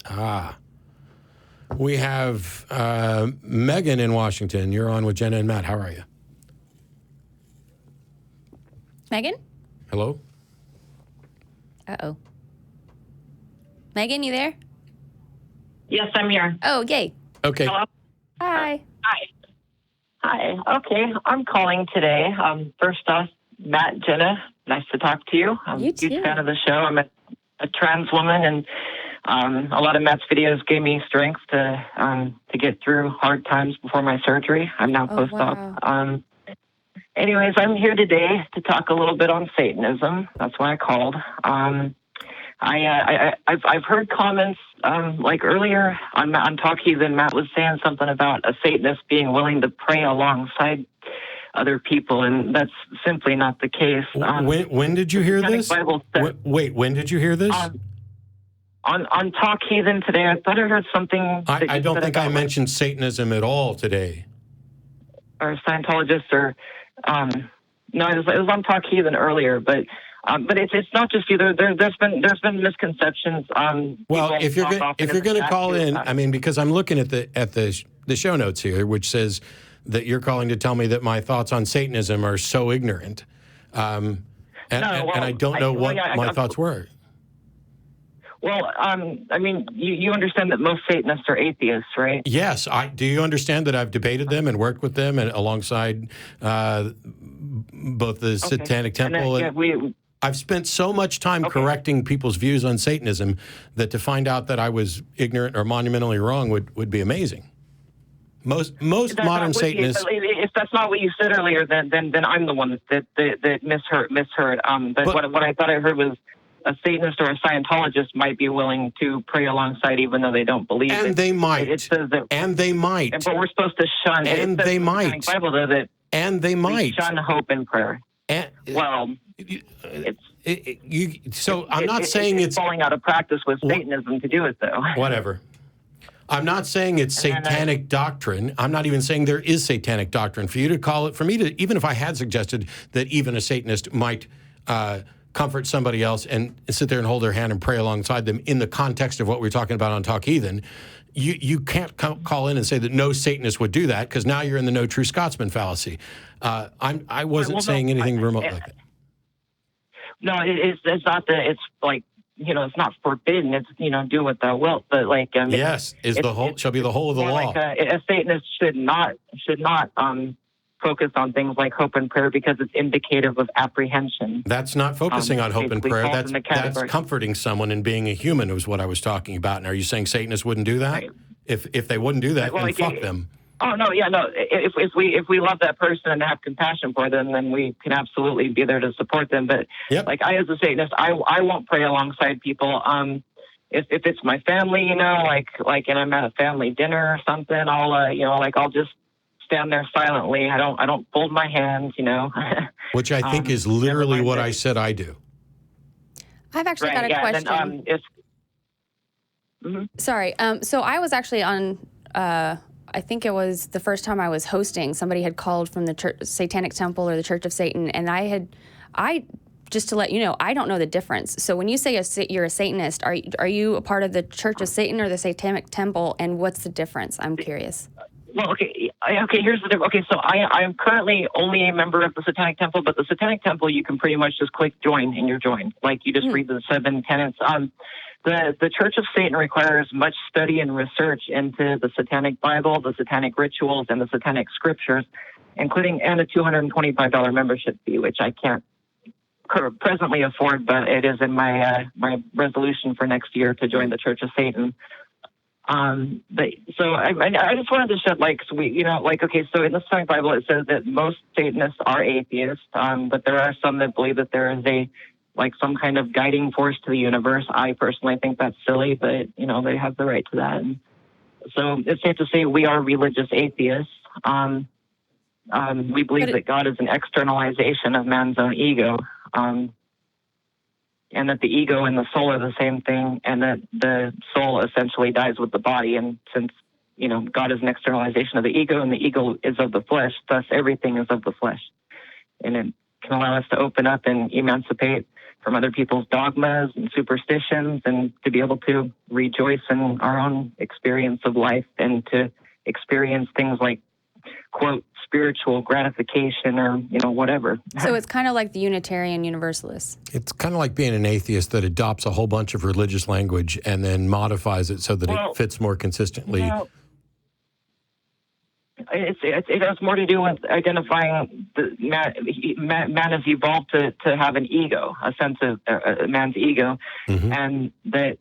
Ah. We have Megan in Washington. You're on with Jenna and Matt. How are you? Megan? Hello? Uh-oh. Megan, you there? Yes, I'm here. Oh, yay. Okay. Hello? Hi. Hi. Okay, I'm calling today. First off, Matt, Jenna, nice to talk to you. I'm You a huge too. fan of the show. I'm a trans woman, and a lot of Matt's videos gave me strength to get through hard times before my surgery. I'm now post-op. Wow. Anyways, I'm here today to talk a little bit on Satanism. That's why I called. I've heard comments like earlier on Talk Heathen. Matt was saying something about a Satanist being willing to pray alongside other people, and that's simply not the case. When did you hear this? Wait, when did you hear this? On Talk Heathen today, I thought I heard something. I don't think I mentioned Satanism at all today. Or Scientologists, or no, it was on Talk Heathen earlier, but it's not just you. There's been misconceptions. Well, if you're going to call in, I mean, because I'm looking at the show notes here, which says that you're calling to tell me that my thoughts on Satanism are so ignorant, and I don't know what my thoughts were. Well, I mean, you understand that most Satanists are atheists, right? Yes. Do you understand that I've debated them and worked with them and alongside both the Satanic Temple and I've spent so much time correcting people's views on Satanism that to find out that I was ignorant or monumentally wrong would be amazing. Most modern Satanists. If that's not what you said earlier, then I'm the one that misheard. But what I thought I heard was a Satanist or a Scientologist might be willing to pray alongside, even though they don't believe it. And they might. It says that, and they might. But we're supposed to shun. And they might. In the Bible, though, that and they might shun hope and prayer. And, well, I'm not saying it's falling out of practice with Satanism to do it, though. Whatever. I'm not saying it's satanic doctrine. I'm not even saying there is satanic doctrine. For you to call it, for me to, even if I had suggested that even a Satanist might comfort somebody else and sit there and hold their hand and pray alongside them in the context of what we're talking about on Talk Heathen, you can't call in and say that no Satanist would do that, because now you're in the no true Scotsman fallacy. I wasn't saying anything remote like that. No, it's not that it's like, it's not forbidden. It's, do what thou wilt. But like, yes, shall be the whole of the law. Like a Satanist should not focus on things like hope and prayer, because it's indicative of apprehension. That's not focusing on hope and prayer. That's comforting someone and being a human was what I was talking about. And are you saying Satanists wouldn't do that? Right. If they wouldn't do that, then fuck them. Oh no, yeah, no. If we love that person and have compassion for them, then we can absolutely be there to support them. But like I, as a Satanist, I won't pray alongside people. If it's my family, and I'm at a family dinner or something, I'll just stand there silently. I don't fold my hands, Which I think is literally what I said I do. I've actually got a question. Sorry. So I was actually on. I think it was the first time I was hosting. Somebody had called from the Satanic Temple or the Church of Satan, and just to let you know, I don't know the difference. So when you say you're a Satanist, are you a part of the Church of Satan or the Satanic Temple, and what's the difference? I'm curious. Well, okay. Here's the difference. Okay, so I am currently only a member of the Satanic Temple, but the Satanic Temple, you can pretty much just click join and you're joined. Like you just read the 7 tenets. The Church of Satan requires much study and research into the Satanic Bible, the Satanic rituals, and the Satanic scriptures, including and a $225 membership fee, which I can't presently afford, but it is in my my resolution for next year to join the Church of Satan. So I just wanted to shed light, so so in the Satanic Bible it says that most Satanists are atheists, but there are some that believe that there is some kind of guiding force to the universe. I personally think that's silly, but they have the right to that. And so it's safe to say we are religious atheists. We believe that God is an externalization of man's own ego, and that the ego and the soul are the same thing, and that the soul essentially dies with the body. And since God is an externalization of the ego, and the ego is of the flesh, thus everything is of the flesh, and it can allow us to open up and emancipate from other people's dogmas and superstitions, and to be able to rejoice in our own experience of life and to experience things like, quote, spiritual gratification or, whatever. So it's kind of like the Unitarian Universalists. It's kind of like being an atheist that adopts a whole bunch of religious language and then modifies it so that it fits more consistently. It has more to do with identifying man has evolved to have an ego, a sense of man's ego, and that,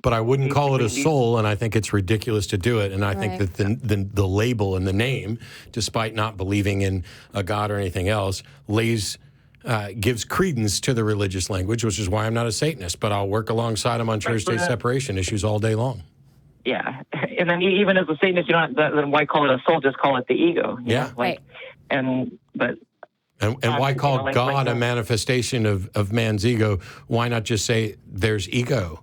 But I wouldn't call it a soul, and I think it's ridiculous to do it. And I think that the label and the name, despite not believing in a God or anything else, gives credence to the religious language, which is why I'm not a Satanist. But I'll work alongside him on church-state separation issues all day long. Yeah, and then even as a Satanist, then why call it a soul? Just call it the ego. And why call God a manifestation of man's ego? Why not just say there's ego?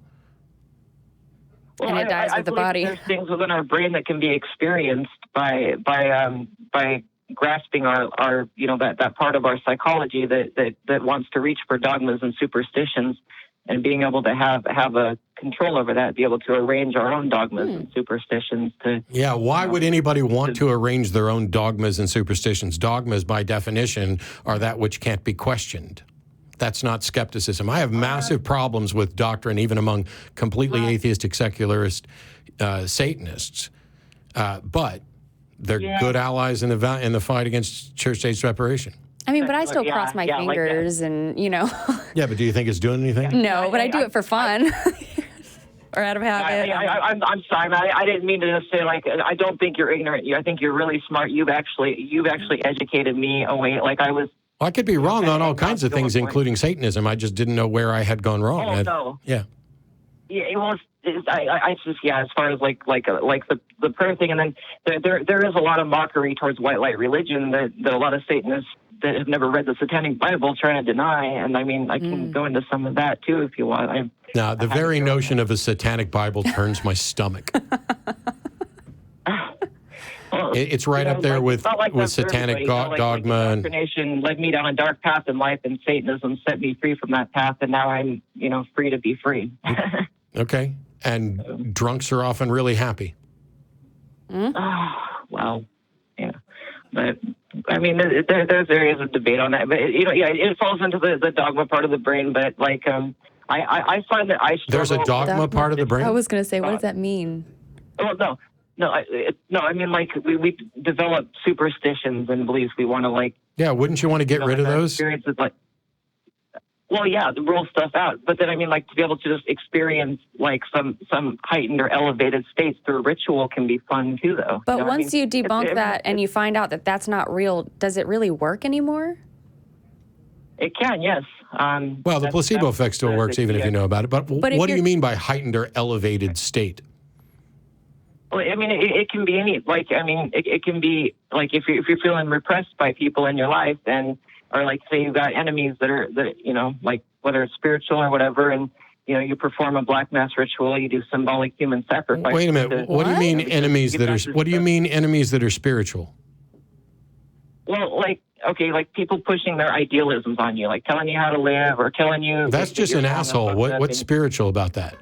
Well, and it dies with the body. There's things within our brain that can be experienced by grasping our that part of our psychology that wants to reach for dogmas and superstitions, and being able to have a control over that, be able to arrange our own dogmas and superstitions. Why would anybody want to arrange their own dogmas and superstitions? Dogmas, by definition, are that which can't be questioned. That's not skepticism. I have massive problems with doctrine, even among completely atheistic, secularist Satanists. But they're good allies in the fight against church-state separation. I mean, but I still cross my fingers and, Yeah, but do you think it's doing anything? No, but I do it for fun. Or out of habit. I'm sorry, man. I didn't mean to just say, I don't think you're ignorant. I think you're really smart. You've actually educated me away. Well, I could be wrong on all kinds of things, including Satanism. I just didn't know where I had gone wrong. Oh, no. Yeah. Yeah, well, I just, as far as the prayer thing, and then there is a lot of mockery towards white light religion that a lot of Satanists that have never read the Satanic Bible try to deny, and I mean, I can go into some of that too if you want. Now, the very notion of a Satanic Bible turns my stomach. It's right up there with satanic dogma. And indoctrination led me down a dark path in life, and Satanism set me free from that path, and now I'm, free to be free. Okay. And drunks are often really happy. Well, yeah. But, I mean, there's areas of debate on that. But, it falls into the dogma part of the brain. But, I find that I struggle. There's a dogma part of the brain? I was going to say, what does that mean? Well, no, I mean, we develop superstitions and beliefs. We want to, Yeah, wouldn't you want to get rid of those? Experiences well, yeah, rule stuff out. But then, I mean, to be able to just experience, some heightened or elevated states through ritual can be fun, too, though. But once you debunk that and you find out that that's not real, does it really work anymore? It can, yes. Well, the placebo effect still works, even if you know about it. But what do you mean by heightened or elevated state? Well, I mean, it can be any, it can be, if you're feeling repressed by people in your life, or say you've got enemies that whether it's spiritual or whatever, and, you perform a black mass ritual, you do symbolic human sacrifice. Wait a minute. What do you mean enemies that are, what do you mean enemies that are spiritual? Well, people pushing their idealisms on you, telling you how to live or telling you. That's just an asshole. What's spiritual about that?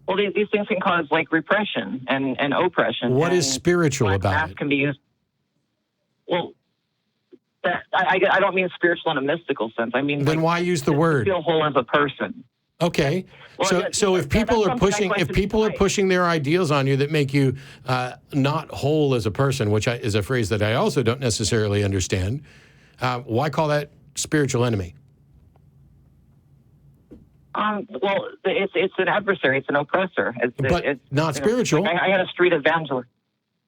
Well, these things can cause repression and oppression. What is spiritual about mass it? Can be used. Well, I don't mean spiritual in a mystical sense. I mean, then why use the word? Feel whole as a person. Okay. Well, so if people are pushing their ideals on you that make you not whole as a person, which is a phrase that I also don't necessarily understand, why call that spiritual enemy? Well, it's an adversary. It's an oppressor. But not spiritual. I had a street evangelist.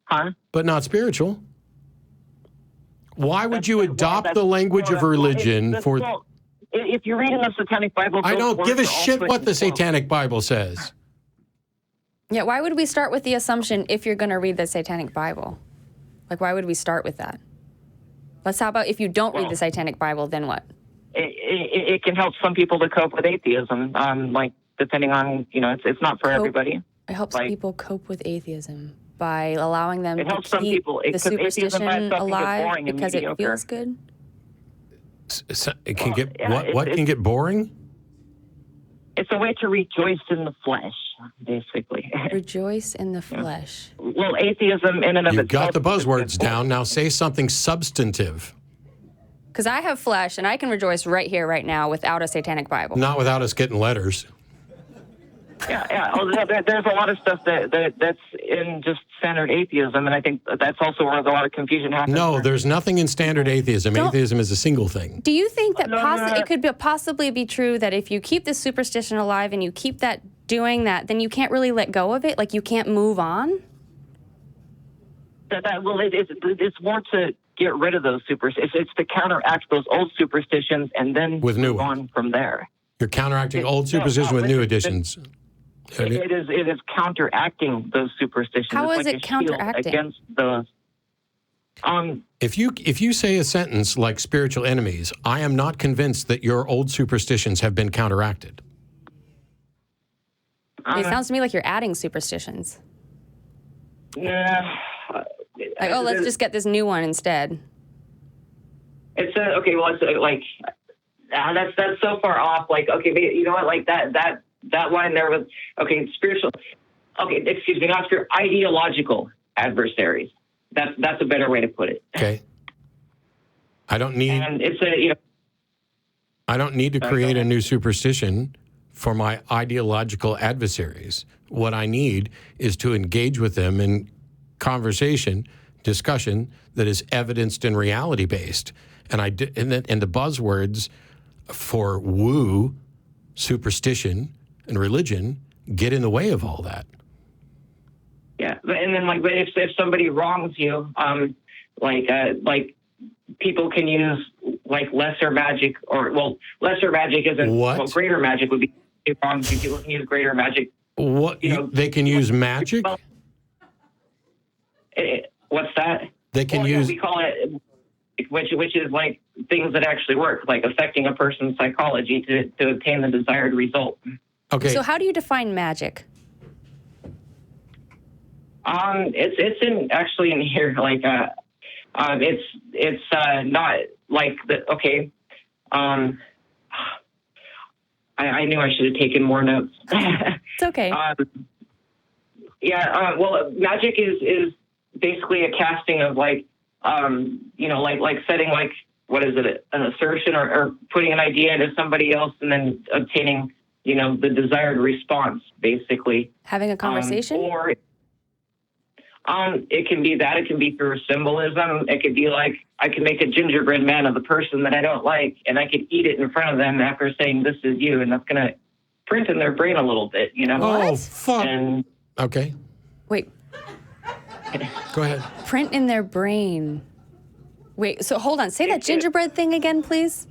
Huh? But not spiritual. Why would you adopt the language of religion for... If you're reading the Satanic Bible... I don't give a shit what the Satanic Bible says. Yeah, why would we start with the assumption if you're going to read the Satanic Bible? Why would we start with that? How about if you don't read the Satanic Bible, then what? It can help some people to cope with atheism, depending on, it's not for everybody. It helps people cope with atheism by allowing them to keep the superstition alive because it feels good? It can get yeah, what can get boring? It's a way to rejoice in the flesh, basically. Rejoice in the flesh. Well, atheism in and of You itself. got the buzzwords down. Now say something substantive. Because I have flesh, and I can rejoice right here, right now, without a satanic Bible. Not without us getting letters. Yeah. There's a lot of stuff that's in just standard atheism, and I think that's also where a lot of confusion happens. No, there's nothing in standard atheism. Atheism is a single thing. Do you think that No. it could possibly be true that if you keep this superstition alive and you keep that doing that, then you can't really let go of it? Like you can't move on? It's more to get rid of those superstitions. It's to counteract those old superstitions and then With new move on from there. You're counteracting old superstition with new additions. It is counteracting those superstitions. How it's is like it a shield counteracting? against those? If you say a sentence like spiritual enemies, I am not convinced that your old superstitions have been counteracted. It sounds to me like you're adding superstitions. Nah. Like, oh, let's just get this new one instead. It's okay. Well, it's like that's so far off. Like, okay, you know what? Like that line there was okay. Spiritual. Okay, excuse me. Not for ideological adversaries. That's a better way to put it. Okay. I don't need. And it's a I don't need to create a new superstition for my ideological adversaries. What I need is to engage with them in conversation, discussion that is evidenced and reality based. And the buzzwords for woo, superstition, and religion get in the way of all that. Yeah, and then but if somebody wrongs you, like people can use like lesser magic lesser magic isn't what? Well, greater magic would be wrong. People can use greater magic. What they can use magic? What's that? They can use. We call it, which is like things that actually work, like affecting a person's psychology to obtain the desired result. Okay. So how do you define magic? It's actually in here. Like, it's not like the okay. I knew I should have taken more notes. It's okay. Well, magic is basically a casting of like setting like, what is it, an assertion or putting an idea into somebody else and then obtaining, the desired response, basically. Having a conversation? Or it can be that. It can be through symbolism. It could be like, I could make a gingerbread man of a person that I don't like, and I could eat it in front of them after saying, this is you, and that's going to print in their brain a little bit, Oh, fuck. And, okay. Wait. Go ahead. Print in their brain. Wait, so hold on. Say that gingerbread thing again, please.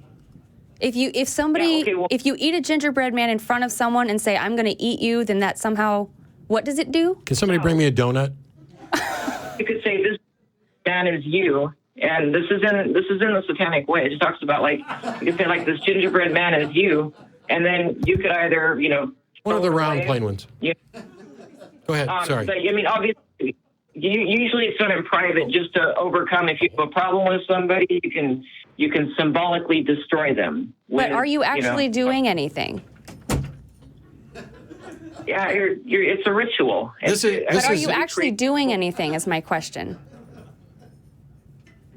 If you eat a gingerbread man in front of someone and say, I'm going to eat you, then that somehow, what does it do? Can somebody bring me a donut? You could say this man is you, and this is in the satanic way. It just talks about like, you could say like this gingerbread man is you, and then you could either What are the round plain ones? Yeah. Go ahead. Sorry. But, obviously, usually it's done in private just to overcome. If you have a problem with somebody, you can symbolically destroy them. But are you actually doing anything? Yeah, it's a ritual. But are you actually doing anything is my question.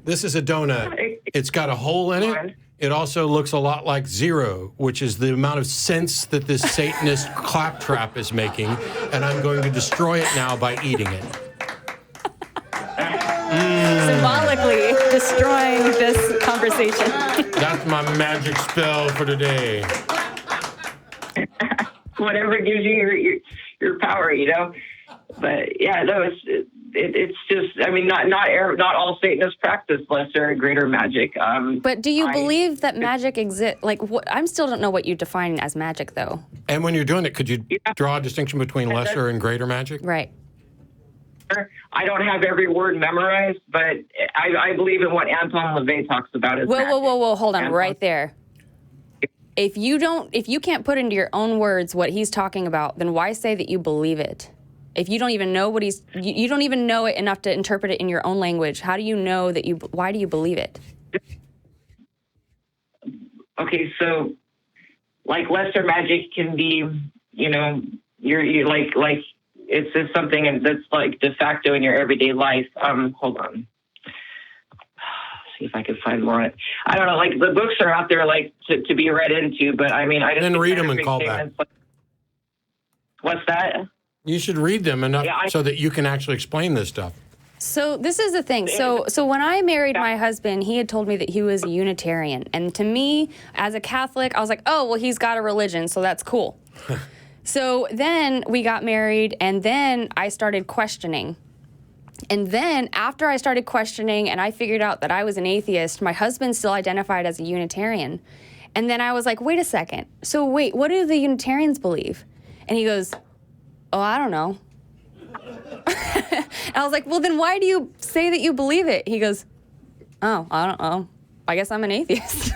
This is a donut. It's got a hole in it. It also looks a lot like zero, which is the amount of sense that this Satanist claptrap is making, and I'm going to destroy it now by eating it. Symbolically destroying this conversation. That's my magic spell for today. Whatever gives you your power, But yeah, no, it's just. I mean, not all Satanists practice lesser and greater magic. But do you believe that magic exists? Like, I still don't know what you define as magic, though. And when you're doing it, could you draw a distinction between lesser and greater magic? Right. I don't have every word memorized, but I believe in what Anton LaVey talks about as magic. Whoa, hold on, right there. If you can't put into your own words what he's talking about, then why say that you believe it? If you don't even know what you don't even know it enough to interpret it in your own language, how do you know why do you believe it? okay, so like lesser magic can be, you're like it's just something that's like de facto in your everyday life. Hold on. See if I can find more on it. I don't know, like the books are out there like to be read into, but I mean, I just then read them and call back. Like, what's that? You should read them enough so that you can actually explain this stuff. So this is the thing. So when I married my husband, he had told me that he was a Unitarian. And to me, as a Catholic, I was like, oh, well, he's got a religion, so that's cool. So then we got married, and then I started questioning. And then after I started questioning and I figured out that I was an atheist, my husband still identified as a Unitarian. And then I was like, wait a second. So wait, what do the Unitarians believe? And he goes, oh, I don't know. And I was like, well, then why do you say that you believe it? He goes, oh, I don't know. I guess I'm an atheist.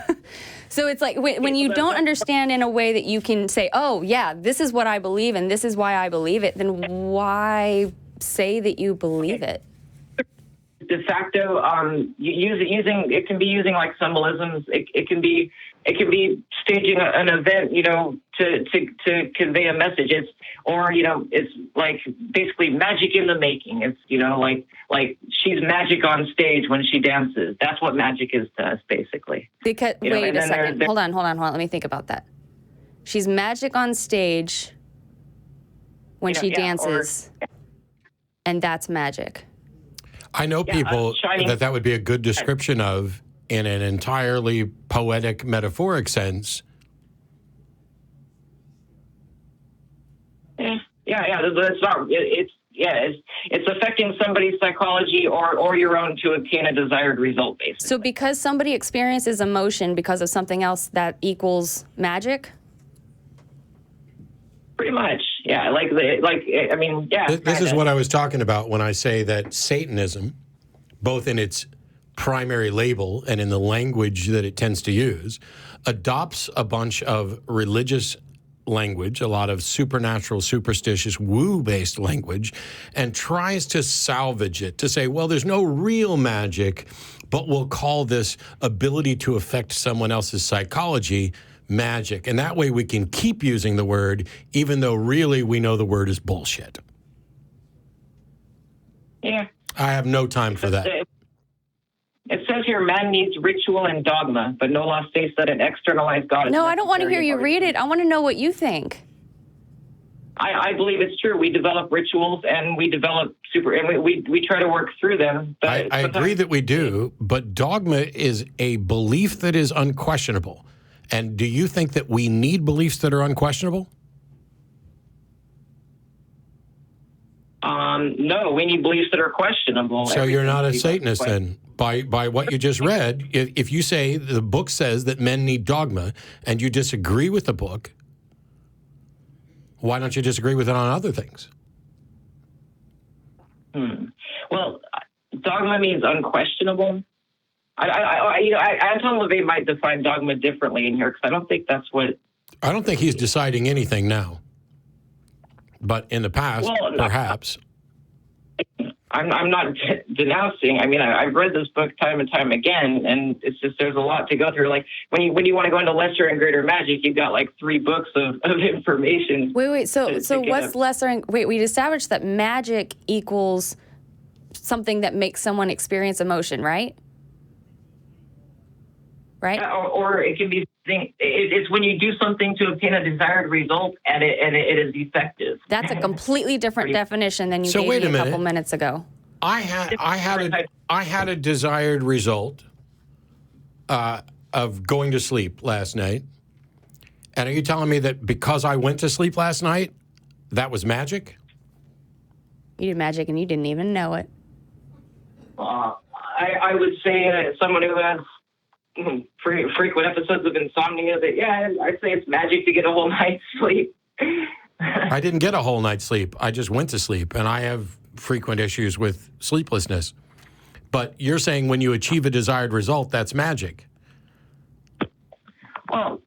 So it's like when you don't understand in a way that you can say, oh, yeah, this is what I believe and this is why I believe it, then why say that you believe it? De facto, using it can be using like symbolisms. It can be staging an event, to convey a message. It's like basically magic in the making. It's like she's magic on stage when she dances. That's what magic is to us, basically. Because wait a second, hold on. Let me think about that. She's magic on stage when she dances, and that's magic. I know people that would be a good description of, in an entirely poetic, metaphoric sense. It's not. It's affecting somebody's psychology or your own to obtain a desired result, basically. So because somebody experiences emotion because of something else, that equals magic? Pretty much, yeah. This is what I was talking about when I say that Satanism, both in its primary label and in the language that it tends to use, adopts a bunch of religious language, a lot of supernatural, superstitious, woo-based language, and tries to salvage it to say, well, there's no real magic, but we'll call this ability to affect someone else's psychology magic. And that way we can keep using the word, even though really we know the word is bullshit. Yeah. I have no time for that. It says here, man needs ritual and dogma, but no law states that an externalized God is No, I don't want to hear necessary you in order read it. I want to know what you think. I believe it's true. We develop rituals and we develop we try to work through them. But I agree that we do, but dogma is a belief that is unquestionable. And do you think that we need beliefs that are unquestionable? No, we need beliefs that are questionable. So you're not a Satanist then? By what you just read, if you say the book says that men need dogma and you disagree with the book, why don't you disagree with it on other things? Well, dogma means unquestionable. Anton LaVey might define dogma differently in here because I don't think that's what. I don't think he's deciding anything now. But in the past, perhaps. I'm not denouncing. I mean, I've read this book time and time again, and it's just there's a lot to go through. Like when you want to go into lesser and greater magic, you've got like 3 books of information. Wait. So what's lesser? We established that magic equals something that makes someone experience emotion, right? Right. Or it can be. It's when you do something to obtain a desired result and it is effective. That's a completely different definition than you gave me a couple minutes ago. I had a desired result of going to sleep last night. And are you telling me that because I went to sleep last night, that was magic? You did magic and you didn't even know it. I would say someone who has frequent episodes of insomnia that, I'd say it's magic to get a whole night's sleep. I didn't get a whole night's sleep. I just went to sleep, and I have frequent issues with sleeplessness. But you're saying when you achieve a desired result, that's magic. Well,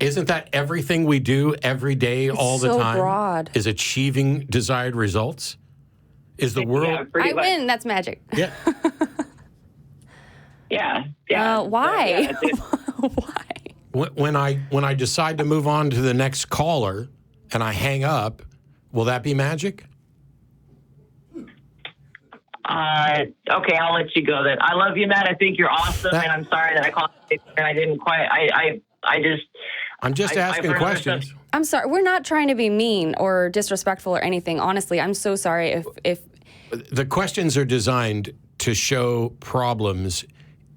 isn't that everything we do every day, all the time? So broad. Is achieving desired results? Is the world? I win. That's magic. Yeah. Yeah. Why? Why? when I decide to move on to the next caller and I hang up, will that be magic? Okay, I'll let you go then. I love you, Matt. I think you're awesome, and I'm sorry that I called and I didn't quite. I'm just asking questions. I'm sorry. We're not trying to be mean or disrespectful or anything. Honestly, I'm so sorry if the questions are designed to show problems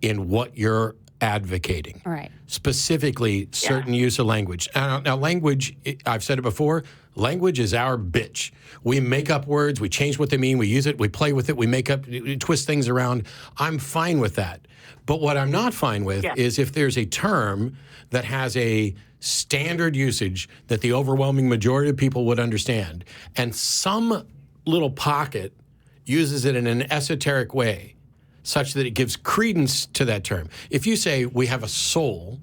in what you're advocating. Right. Specifically, certain use of language. Now, language, I've said it before, language is our bitch. We make up words, we change what they mean, we use it, we play with it, we twist things around. I'm fine with that. But what I'm not fine with is if there's a term that has a standard usage that the overwhelming majority of people would understand, and some little pocket uses it in an esoteric way, such that it gives credence to that term. If you say we have a soul,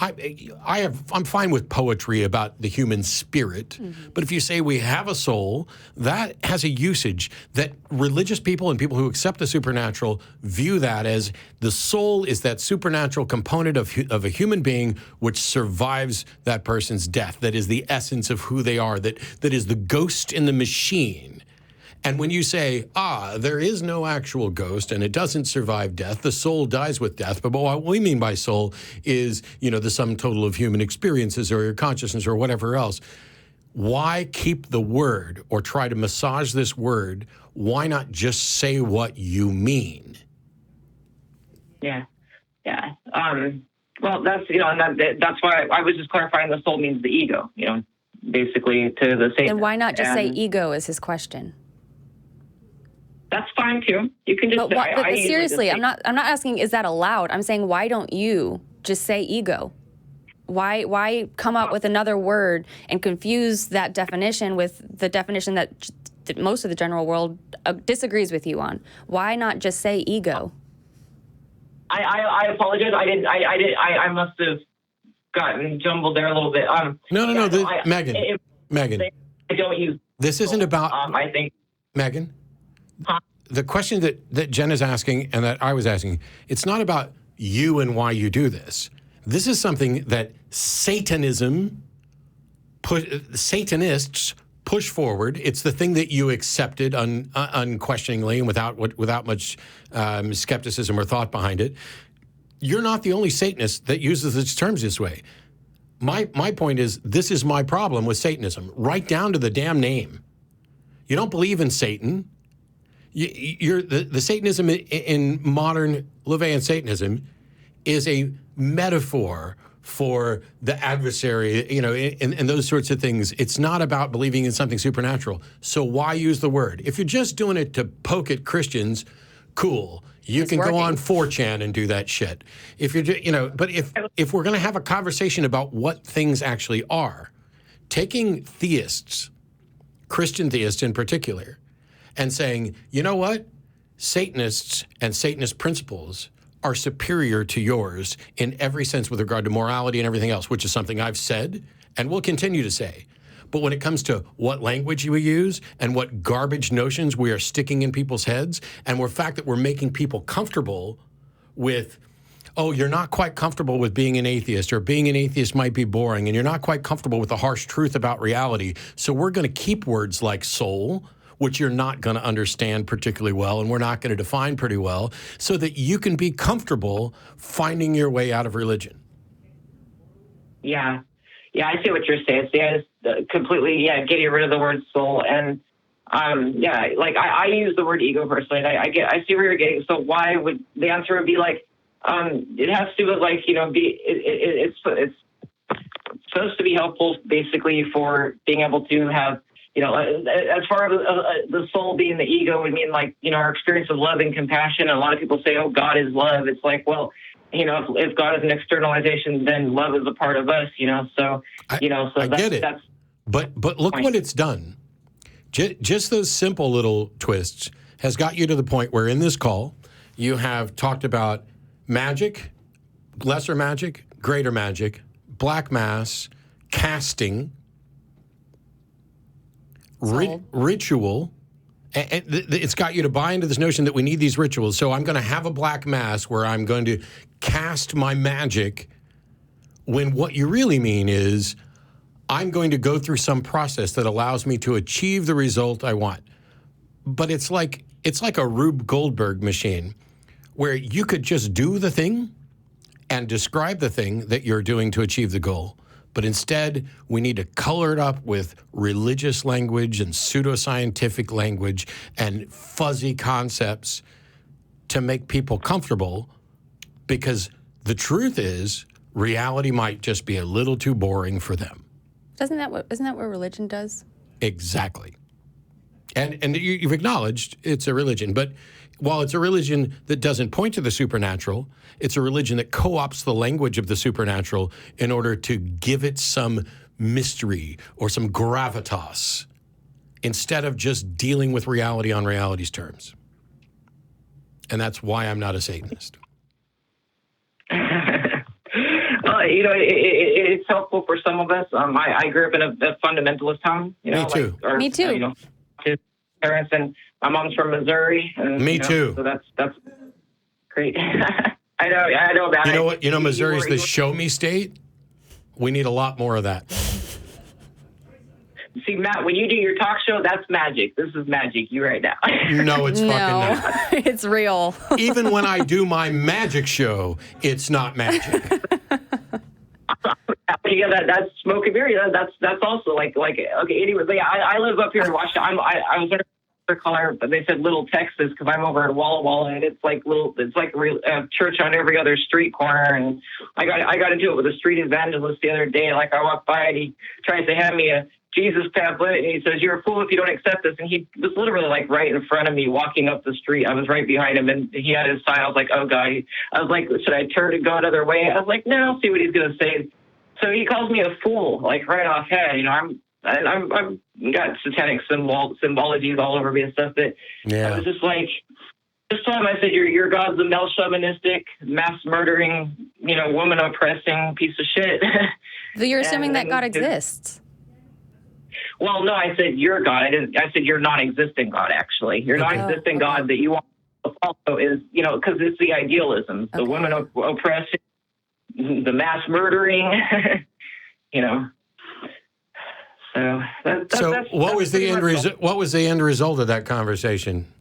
I'm fine with poetry about the human spirit, but if you say we have a soul, that has a usage that religious people and people who accept the supernatural view that as the soul is that supernatural component of a human being which survives that person's death, that is the essence of who they are, that is the ghost in the machine. And when you say, there is no actual ghost and it doesn't survive death, the soul dies with death, but what we mean by soul is, the sum total of human experiences or your consciousness or whatever else. Why keep the word or try to massage this word? Why not just say what you mean? Yeah. Well, that's, that's why I was just clarifying the soul means the ego, basically to the Satan. And why not just say ego is his question? That's fine too. You can just. But seriously, I'm not asking is that allowed. I'm saying why don't you just say ego? Why come up with another word and confuse that definition with the definition that most of the general world disagrees with you on? Why not just say ego? I apologize. I must have gotten jumbled there a little bit. No. Megan. I don't use. This isn't about. I think. Megan. The question that Jen is asking and that I was asking, it's not about you and why you do this. This is something that Satanists push forward. It's the thing that you accepted unquestioningly and without much skepticism or thought behind it. You're not the only Satanist that uses its terms this way. My point is, this is my problem with Satanism, right down to the damn name. You don't believe in Satan. The Satanism in modern LaVeyan Satanism is a metaphor for the adversary, and those sorts of things. It's not about believing in something supernatural. So why use the word? If you're just doing it to poke at Christians, cool. You can go on 4chan and do that shit. If you're, but if we're going to have a conversation about what things actually are, taking theists, Christian theists in particular, and saying, you know what? Satanists and Satanist principles are superior to yours in every sense with regard to morality and everything else, which is something I've said and will continue to say. But when it comes to what language we use and what garbage notions we are sticking in people's heads, and the fact that we're making people comfortable with, you're not quite comfortable with being an atheist, or being an atheist might be boring, and you're not quite comfortable with the harsh truth about reality, so we're going to keep words like soul, which you're not going to understand particularly well, and we're not going to define pretty well, so that you can be comfortable finding your way out of religion. Yeah, I see what you're saying. Completely, getting rid of the word soul. And, I use the word ego personally, and I see where you're getting. So why would the answer would be like, it has to do with it's supposed to be helpful basically for being able to have, as far as the soul being the ego would mean our experience of love and compassion. And a lot of people say, God is love. It's like, well, if God is an externalization, then love is a part of us, so, I get it. But look what it's done. Just those simple little twists has got you to the point where in this call, you have talked about magic, lesser magic, greater magic, black mass, casting, ritual, and it's got you to buy into this notion that we need these rituals. So I'm going to have a black mass where I'm going to cast my magic when what you really mean is, I'm going to go through some process that allows me to achieve the result I want. But it's like a Rube Goldberg machine where you could just do the thing and describe the thing that you're doing to achieve the goal. But instead, we need to color it up with religious language and pseudoscientific language and fuzzy concepts to make people comfortable, because the truth is, reality might just be a little too boring for them. Isn't that what religion does? Exactly. And you've acknowledged it's a religion, but while it's a religion that doesn't point to the supernatural, it's a religion that co-opts the language of the supernatural in order to give it some mystery or some gravitas instead of just dealing with reality on reality's terms. And that's why I'm not a Satanist. Well, it's helpful for some of us. I grew up in a fundamentalist town. Me too. Me too. His parents, and my mom's from Missouri. And, Me too. So that's great. I know about it. You know what? You know, Missouri's the show me state. We need a lot more of that. See, Matt, when you do your talk show, that's magic. This is magic. You right now. No, it's fucking not. It's real. Even when I do my magic show, it's not magic. Yeah, that's smoke and mirror. That's also like okay. Anyway, but yeah, I live up here in Washington. I was in a caller, but they said Little Texas because I'm over at Walla Walla, and it's like a church on every other street corner. And I got into it with a street evangelist the other day. Like I walked by and he tries to hand me a Jesus pamphlet, and he says, "You're a fool if you don't accept this." And he was literally like right in front of me walking up the street. I was right behind him, and he had his sign. I was like, "Oh God!" I was like, "Should I turn and go another way?" I was like, "No, I'll see what he's gonna say." So he calls me a fool, like right off head. You know, I'm got satanic symbologies all over me and stuff. That I was just like, this time I said, "Your God's a male chauvinistic, mass murdering, woman oppressing piece of shit." So you're assuming that God exists. Well, no, I said your God. I said your non-existent God, actually. Your non-existent God that you want to follow is, because it's the idealism. The women oppressing, the mass murdering, So, what was the end result? What was the end result of that conversation?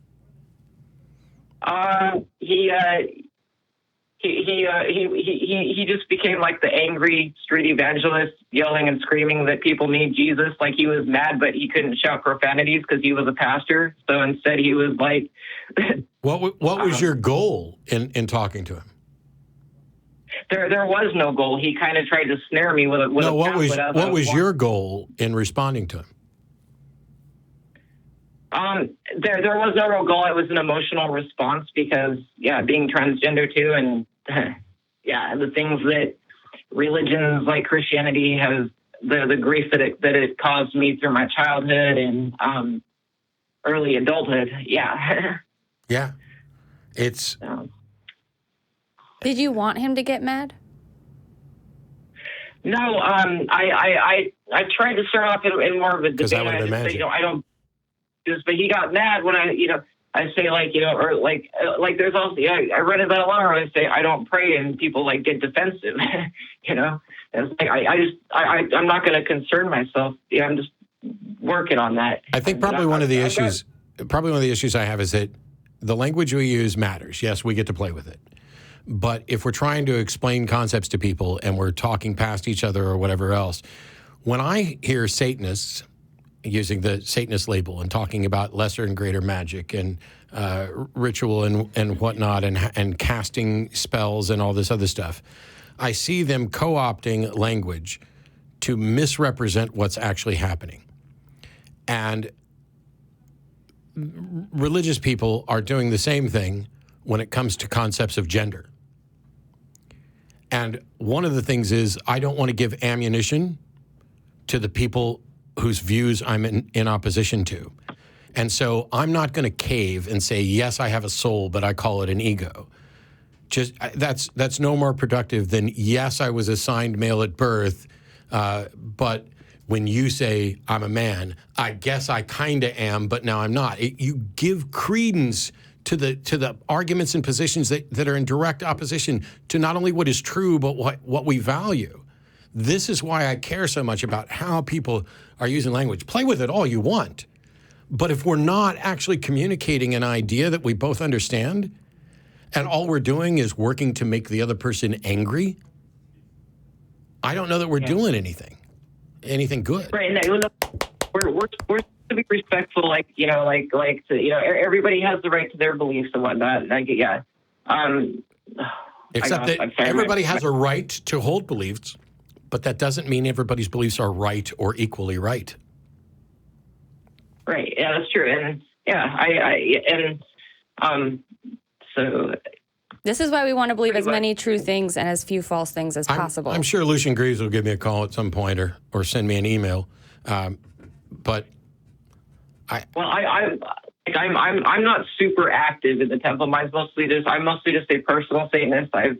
He just became like the angry street evangelist, yelling and screaming that people need Jesus. Like he was mad, but he couldn't shout profanities because he was a pastor. So instead, he was like, "What was your goal in talking to him?" There was no goal. He kind of tried to snare me with a no. What was your goal in responding to him? There was no real goal. It was an emotional response because, being transgender too, and the things that religions like Christianity has, the grief that it caused me through my childhood and early adulthood. Yeah, it's. Did you want him to get mad? No, I tried to start off in more of a debate. I don't. But he got mad when I say or there's also I read it that long where I say I don't pray and people get defensive, It's like I'm not going to concern myself. I'm just working on that. I think probably one of the issues I have is that the language we use matters. Yes, we get to play with it. But if we're trying to explain concepts to people and we're talking past each other or whatever else, when I hear Satanists using the Satanist label and talking about lesser and greater magic and ritual and whatnot and casting spells and all this other stuff, I see them co-opting language to misrepresent what's actually happening. And religious people are doing the same thing when it comes to concepts of gender. And one of the things is I don't want to give ammunition to the people whose views I'm in opposition to. And so I'm not going to cave and say, yes, I have a soul, but I call it an ego. Just that's no more productive than, yes, I was assigned male at birth, but when you say I'm a man, I guess I kind of am, but now I'm not. You give credence to the arguments and positions that are in direct opposition to not only what is true, but what we value. This is why I care so much about how people are using language. Play with it all you want. But if we're not actually communicating an idea that we both understand, and all we're doing is working to make the other person angry, I don't know that we're doing anything good. Right. And we're to be respectful, like everybody has the right to their beliefs and whatnot. Except that everybody has a right to hold beliefs, but that doesn't mean everybody's beliefs are right or equally right. Right. Yeah, that's true. And so this is why we want to believe as many true things and as few false things as possible. I'm sure Lucian Greaves will give me a call at some point or send me an email. But I'm not super active in the temple. I'm mostly just a personal Satanist. I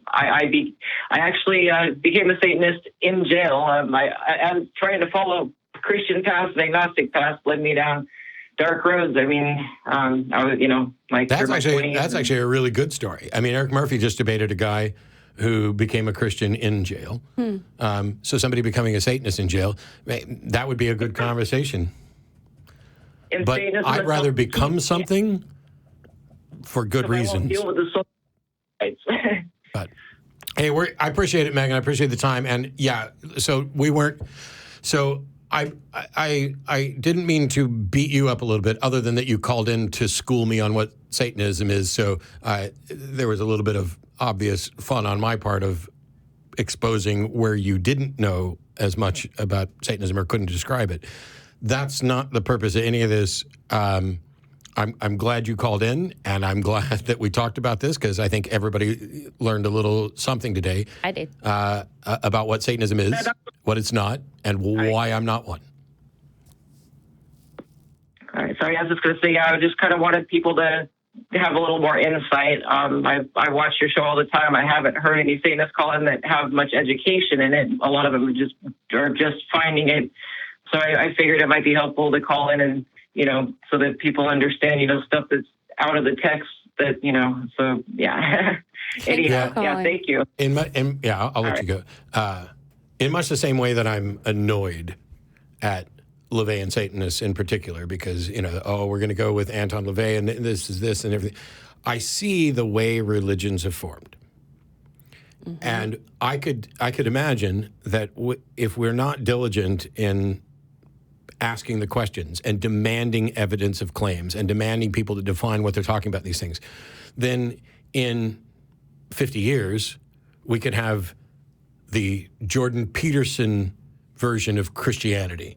actually became a Satanist in jail. I'm trying to follow Christian paths and agnostic paths led me down dark roads. I mean, I was, that's actually a really good story. I mean, Eric Murphy just debated a guy who became a Christian in jail. So somebody becoming a Satanist in jail, that would be a good conversation. But I'd rather become something for good reasons. Deal with the But hey, I appreciate it, Megan. I appreciate the time. And yeah, so we weren't. So I didn't mean to beat you up a little bit, other than that you called in to school me on what Satanism is. So there was a little bit of obvious fun on my part of exposing where you didn't know as much about Satanism or couldn't describe it. That's not the purpose of any of this. I'm glad you called in, and I'm glad that we talked about this, because I think everybody learned a little something today. I did. About what Satanism is, what it's not, and why I'm not one. All right. Sorry, I was just going to say, I just kind of wanted people to have a little more insight. I watch your show all the time. I haven't heard any Satanists call in that have much education in it. A lot of them are just finding it. So I figured it might be helpful to call in and, so that people understand, stuff that's out of the text that, so yeah. Anyhow, thank you. I'll let you go. In much the same way that I'm annoyed at LaVey Satanists in particular, because, we're going to go with Anton LaVey and this is this and everything. I see the way religions have formed. Mm-hmm. And I could imagine that if we're not diligent in asking the questions and demanding evidence of claims and demanding people to define what they're talking about these things, then in 50 years, we could have the Jordan Peterson version of Christianity,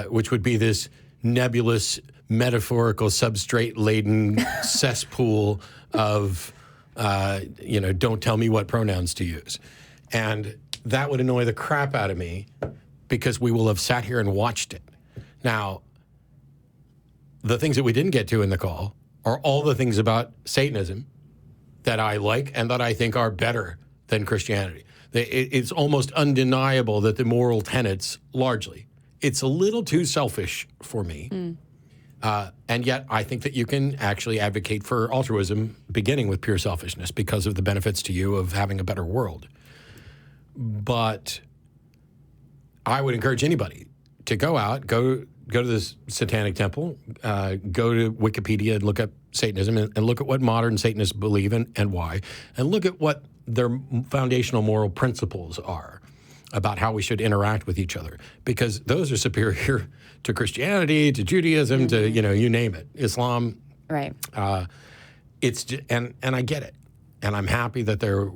which would be this nebulous, metaphorical, substrate-laden cesspool of, don't tell me what pronouns to use. And that would annoy the crap out of me, because we will have sat here and watched it. Now, the things that we didn't get to in the call are all the things about Satanism that I like and that I think are better than Christianity. It's almost undeniable that the moral tenets, largely, it's a little too selfish for me. And yet I think that you can actually advocate for altruism, beginning with pure selfishness, because of the benefits to you of having a better world. But I would encourage anybody to go to this satanic temple, go to Wikipedia and look up Satanism and look at what modern Satanists believe and why, and look at what their foundational moral principles are about how we should interact with each other, because those are superior to Christianity, to Judaism, to, you name it, Islam. Right. And I get it. And I'm happy that they're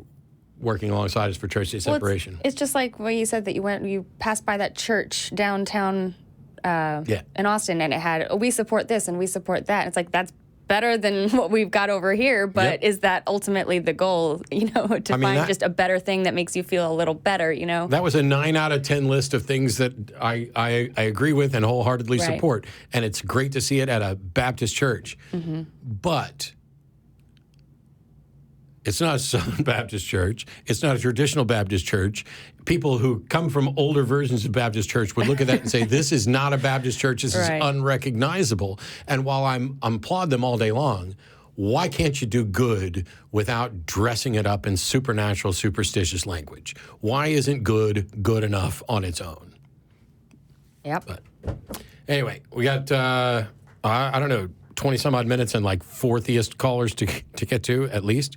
working alongside us for church-state separation. It's just like when you said that you passed by that church downtown in Austin, and it had, we support this and we support that. It's like, that's better than what we've got over here, but is that ultimately the goal, to find just a better thing that makes you feel a little better, That was a 9 out of 10 list of things that I agree with and wholeheartedly support. And it's great to see it at a Baptist church. Mm-hmm. But it's not a Southern Baptist church. It's not a traditional Baptist church. People who come from older versions of Baptist church would look at that and say, this is not a Baptist church. This is unrecognizable. And while I applaud them all day long, why can't you do good without dressing it up in supernatural, superstitious language? Why isn't good good enough on its own? Yep. But anyway, we got, I don't know, 20 some odd minutes and like 4 theist callers to get to at least.